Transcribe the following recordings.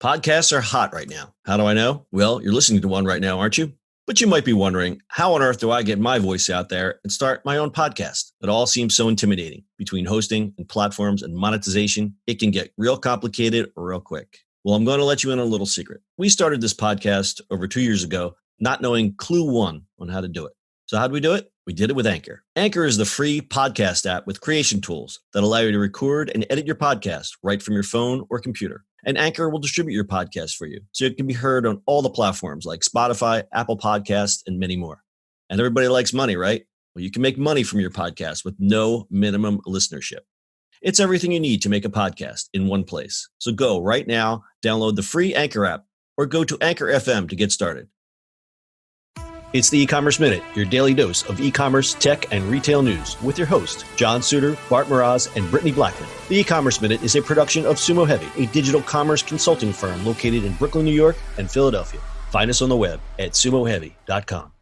Podcasts are hot right now. How do I know? Well, you're listening to one right now, aren't you? But you might be wondering, how on earth do I get my voice out there and start my own podcast? It all seems so intimidating. Between hosting and platforms and monetization, it can get real complicated real quick. Well, I'm going to let you in on a little secret. We started this podcast over 2 years ago, not knowing clue one on how to do it. So how did we do it? We did it with Anchor. Anchor is the free podcast app with creation tools that allow you to record and edit your podcast right from your phone or computer. And Anchor will distribute your podcast for you, so it can be heard on all the platforms like Spotify, Apple Podcasts, and many more. And everybody likes money, right? Well, you can make money from your podcast with no minimum listenership. It's everything you need to make a podcast in one place. So go right now, download the free Anchor app, or go to Anchor FM to get started. It's the E-Commerce Minute, your daily dose of e-commerce, tech, and retail news with your host, John Suder, Bart, Mroz, and Brittany Blackman. The E-Commerce Minute is a production of SUMO Heavy, a digital commerce consulting firm located in Brooklyn, New York, and Philadelphia. Find us on the web at sumoheavy.com.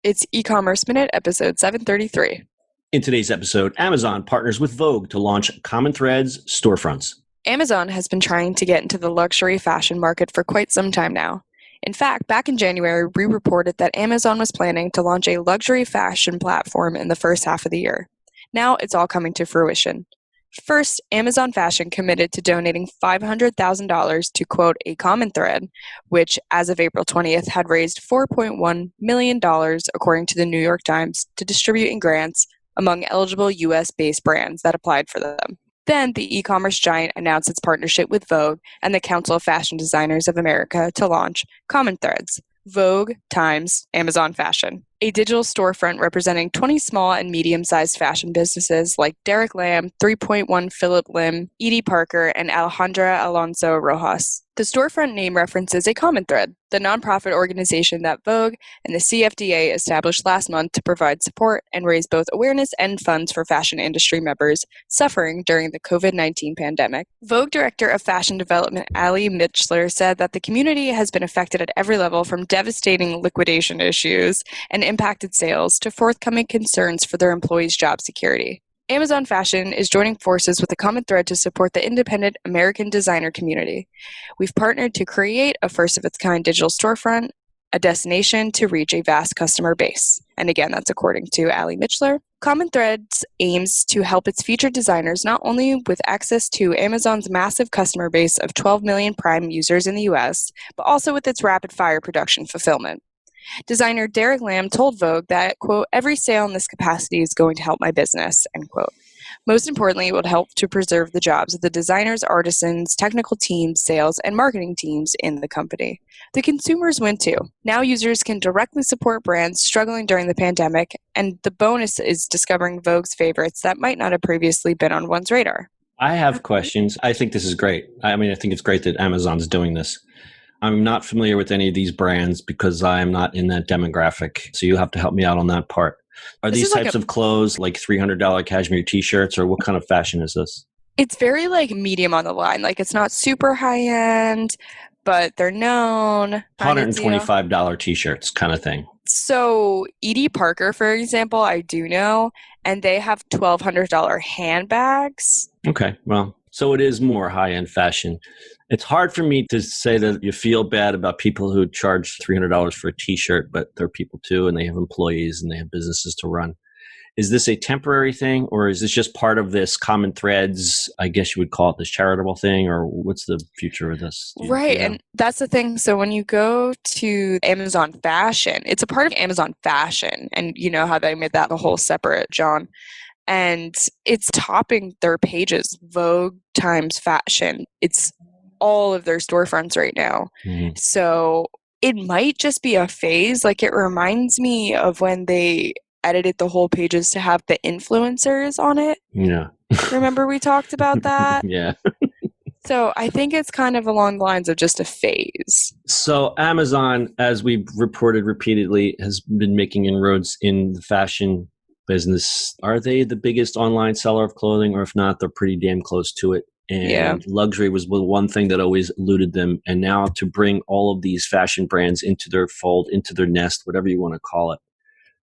It's E-Commerce Minute, episode 733. In today's episode, Amazon partners with Vogue to launch Common Threads Storefronts. Amazon has been trying to get into the luxury fashion market for quite some time now. In fact, back in January, we reported that Amazon was planning to launch a luxury fashion platform in the first half of the year. Now it's all coming to fruition. First, Amazon Fashion committed to donating $500,000 to, quote, a common thread, which, as of April 20th, had raised $4.1 million, according to the New York Times, to distribute in grants among eligible U.S.-based brands that applied for them. Then, the e-commerce giant announced its partnership with Vogue and the Council of Fashion Designers of America to launch Common Threads, Vogue times Amazon Fashion, a digital storefront representing 20 small and medium-sized fashion businesses like Derek Lam, 3.1 Philip Lim, Edie Parker, and Alejandra Alonso Rojas. The storefront name references a common thread, the nonprofit organization that Vogue and the CFDA established last month to provide support and raise both awareness and funds for fashion industry members suffering during the COVID-19 pandemic. Vogue Director of Fashion Development Ali Mitchler said that the community has been affected at every level, from devastating liquidation issues and impacted sales to forthcoming concerns for their employees' job security. Amazon Fashion is joining forces with a common thread to support the independent American designer community. We've partnered to create a first-of-its-kind digital storefront, a destination to reach a vast customer base. And again, that's according to Ali Mitchler. Common Threads aims to help its featured designers not only with access to Amazon's massive customer base of 12 million Prime users in the U.S., but also with its rapid-fire production fulfillment. Designer Derek Lam told Vogue that, quote, every sale in this capacity is going to help my business, end quote. Most importantly, it would help to preserve the jobs of the designers, artisans, technical teams, sales, and marketing teams in the company. The consumers win too. Now users can directly support brands struggling during the pandemic, and the bonus is discovering Vogue's favorites that might not have previously been on one's radar. I have questions. I think this is great. I think it's great that Amazon's doing this. I'm not familiar with any of these brands because I'm not in that demographic. So you'll have to help me out on that part. Are these types of clothes like $300 cashmere t-shirts, or what kind of fashion is this? It's very medium on the line. It's not super high end, but they're known. $125 t-shirts kind of thing. So Edie Parker, for example, I do know, and they have $1,200 handbags. Okay, well, so it is more high-end fashion. It's hard for me to say that you feel bad about people who charge $300 for a t-shirt, but they're people too, and they have employees and they have businesses to run. Is this a temporary thing, or is this just part of this Common Threads, I guess you would call it this charitable thing, or what's the future of this? Right, and that's the thing. So when you go to Amazon Fashion, it's a part of Amazon Fashion, and you know how they made that a whole separate, John. And it's topping their pages, Vogue times Fashion. It's all of their storefronts right now. Mm-hmm. So it might just be a phase. It reminds me of when they edited the whole pages to have the influencers on it. Yeah. Remember we talked about that? Yeah. So I think it's kind of along the lines of just a phase. So Amazon, as we've reported repeatedly, has been making inroads in the fashion business. Are they the biggest online seller of clothing? Or if not, they're pretty damn close to it. And luxury was the one thing that always eluded them. And now to bring all of these fashion brands into their fold, into their nest, whatever you want to call it.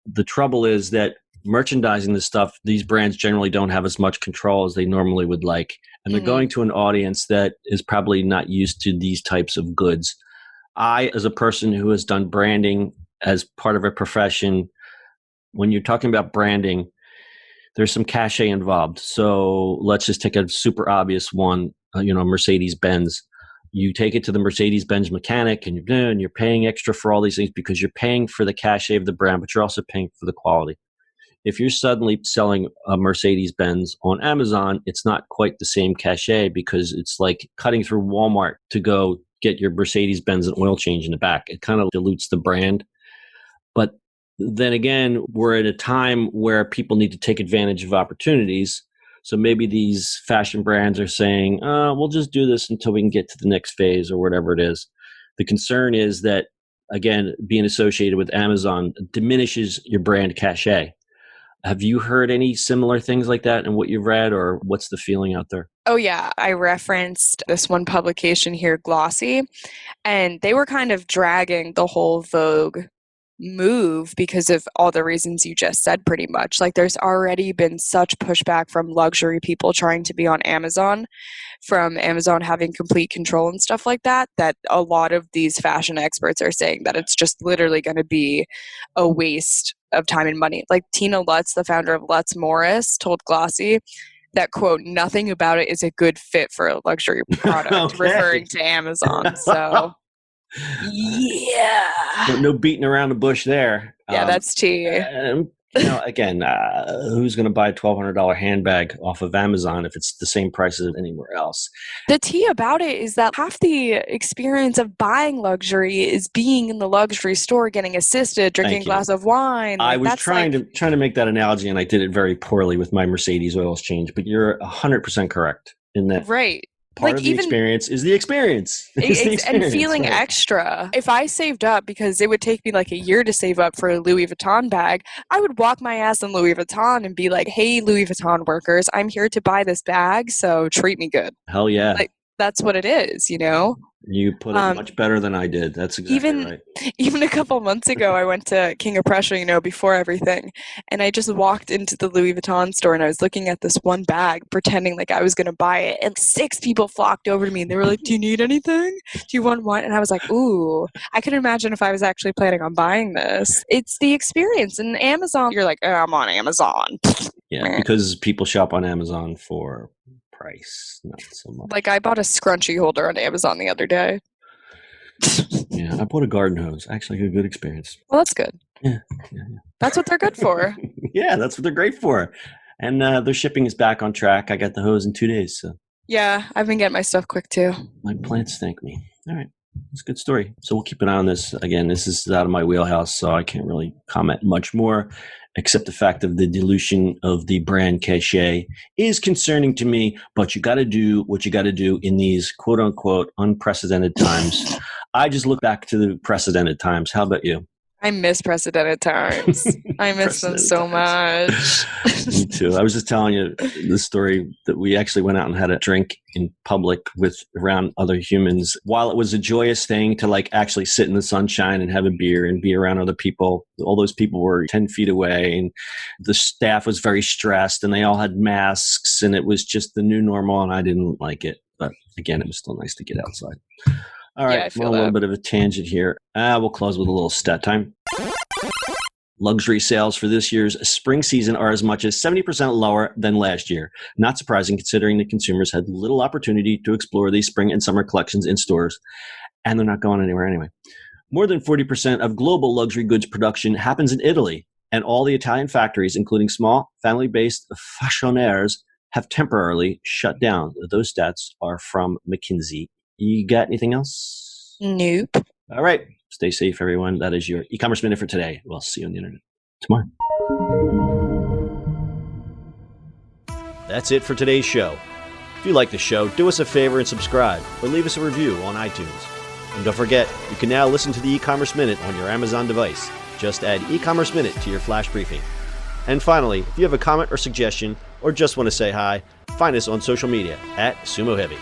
The trouble is that merchandising this stuff, these brands generally don't have as much control as they normally would like. and they're going to an audience that is probably not used to these types of goods. I, as a person who has done branding as part of a profession, when you're talking about branding, there's some cachet involved. So let's just take a super obvious one, Mercedes-Benz. You take it to the Mercedes-Benz mechanic and you're paying extra for all these things because you're paying for the cachet of the brand, but you're also paying for the quality. If you're suddenly selling a Mercedes-Benz on Amazon, it's not quite the same cachet because it's like cutting through Walmart to go get your Mercedes-Benz and oil change in the back. It kind of dilutes the brand. But then again, we're at a time where people need to take advantage of opportunities. So maybe these fashion brands are saying, we'll just do this until we can get to the next phase or whatever it is. The concern is that, again, being associated with Amazon diminishes your brand cachet. Have you heard any similar things like that in what you've read, or what's the feeling out there? Oh, yeah. I referenced this one publication here, Glossy, and they were kind of dragging the whole Vogue move because of all the reasons you just said pretty much. Like, there's already been such pushback from luxury people trying to be on Amazon, from Amazon having complete control and stuff like that, that a lot of these fashion experts are saying that it's just literally going to be a waste of time and money. Like, Tina Lutz, the founder of Lutz Morris, told Glossy that, quote, nothing about it is a good fit for a luxury product, Okay. Referring to Amazon. So yeah. No beating around the bush there. Yeah, that's tea. Again, who's going to buy a $1,200 handbag off of Amazon if it's the same price as anywhere else? The tea about it is that half the experience of buying luxury is being in the luxury store, getting assisted, drinking a glass of wine. I was trying to make that analogy, and I did it very poorly with my Mercedes oil change. But you're 100% correct in that. Right. Part of the experience is the experience. And feeling extra. If I saved up, because it would take me like a year to save up for a Louis Vuitton bag, I would walk my ass in Louis Vuitton and be like, hey, Louis Vuitton workers, I'm here to buy this bag, so treat me good. Hell yeah. Like, that's what it is, You put it much better than I did. That's exactly right. Even a couple months ago, I went to King of Prussia, before everything, and I just walked into the Louis Vuitton store, and I was looking at this one bag, pretending like I was going to buy it, and 6 people flocked over to me, and they were like, do you need anything? Do you want one? And I was like, ooh, I could imagine if I was actually planning on buying this. It's the experience. And Amazon, you're like, I'm on Amazon. Yeah, because people shop on Amazon for price, not so much. Like, I bought a scrunchie holder on Amazon the other day. Yeah, I bought a garden hose. Actually, a good experience. Well, that's good. Yeah. That's what they're good for. Yeah, that's what they're great for. And their shipping is back on track. I got the hose in 2 days. So. Yeah, I've been getting my stuff quick too. My plants thank me. All right. It's a good story. So we'll keep an eye on this. Again, this is out of my wheelhouse, so I can't really comment much more, except the fact of the dilution of the brand cachet is concerning to me, but you got to do what you got to do in these quote unquote unprecedented times. I just look back to the precedented times. How about you? I miss precedented times. I miss them so much. Me too. I was just telling you the story that we actually went out and had a drink in public around other humans. While it was a joyous thing to like actually sit in the sunshine and have a beer and be around other people, all those people were 10 feet away, and the staff was very stressed and they all had masks, and it was just the new normal, and I didn't like it. But again, it was still nice to get outside. All right, yeah, a little bit of a tangent here. We'll close with a little stat time. Luxury sales for this year's spring season are as much as 70% lower than last year. Not surprising considering that consumers had little opportunity to explore these spring and summer collections in stores, and they're not going anywhere anyway. More than 40% of global luxury goods production happens in Italy, and all the Italian factories, including small, family-based fashionaires, have temporarily shut down. Those stats are from McKinsey. You got anything else? Nope. All right. Stay safe, everyone. That is your e-commerce minute for today. We'll see you on the internet tomorrow. That's it for today's show. If you like the show, do us a favor and subscribe or leave us a review on iTunes. And don't forget, you can now listen to the e-commerce minute on your Amazon device. Just add e-commerce minute to your flash briefing. And finally, if you have a comment or suggestion or just want to say hi, find us on social media at SUMO Heavy.